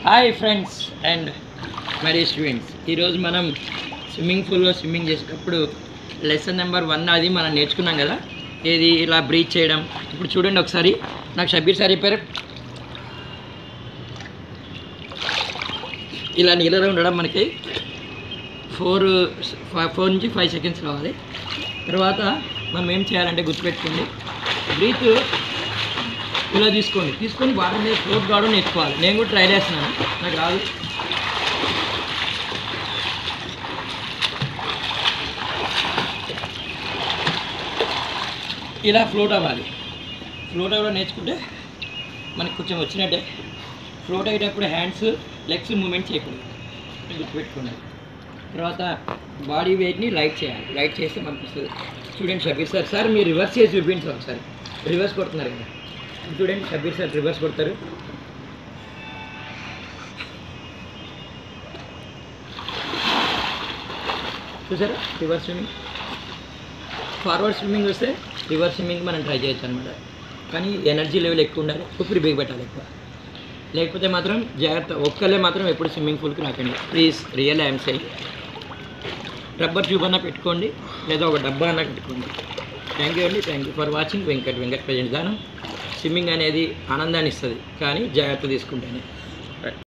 Hi friends and మరీ students, ఈరోజు మనం స్విమ్మింగ్ పూల్లో స్విమ్మింగ్ చేసేటప్పుడు లెసన్ నెంబర్ 1 అది మనం నేర్చుకున్నాం కదా. ఏది ఇలా బ్రీత్ చేయడం. ఇప్పుడు చూడండి ఒకసారి, నాకు షబీర్ సార్ చెప్పారు ఇలా నీళ్ళలో ఉండడం మనకి 4 నుంచి 5 సెకండ్స్ కావాలి. తర్వాత మనం ఏం చేయాలంటే గుర్తుపెట్టుకోండి, బ్రీత్ ఇలా తీసుకొని వాటర్ మీద ఫ్లోట్ కావడం నేర్చుకోవాలి. నేను కూడా ట్రై చేస్తున్నాను, నాకు రాదు. ఇలా ఫ్లోట్ అవ్వాలి. ఫ్లోట్ అవ్వడం నేర్చుకుంటే మనకు కొంచెం వచ్చినట్టే. ఫ్లోట్ అయ్యేటప్పుడు హ్యాండ్స్ లెగ్స్ మూమెంట్ చేయకూడదు, గుర్తుపెట్టుకోండి. తర్వాత బాడీ వెయిట్ని లైట్ చేయాలి. లైట్ చేస్తే మనకు వస్తుంది. చూడండి షబీర్ సార్, సార్ మీరు రివర్స్ చేసి చూపించాలి ఒకసారి. రివర్స్ కొడుతున్నారు కదా, చూడండి షబీర్ సార్ రివర్స్ కొడతారు. చూసారా రివర్స్ స్విమ్మింగ్. ఫార్వర్డ్ స్విమ్మింగ్ వస్తే రివర్స్ స్విమ్మింగ్ మనం ట్రై చేయొచ్చు అనమాట. కానీ ఎనర్జీ లెవెల్ ఎక్కువ ఉండాలి, ఊపిరి బిగబెట్టాలి ఎక్కువ. లేకపోతే మాత్రం జాగ్రత్త, ఒక్కళ్ళే మాత్రం ఎప్పుడు స్విమ్మింగ్ పూల్కి రాకండి please. Real I'm saying. Rubber tube అన్నా పెట్టుకోండి, లేదా ఒక డబ్బా అన్నా పెట్టుకోండి. థ్యాంక్ యూ అండి. Thank you for watching Venkat present గాను. స్విమ్మింగ్ అనేది ఆనందాన్ని ఇస్తుంది, కానీ జాగ్రత్త తీసుకుంటేనే.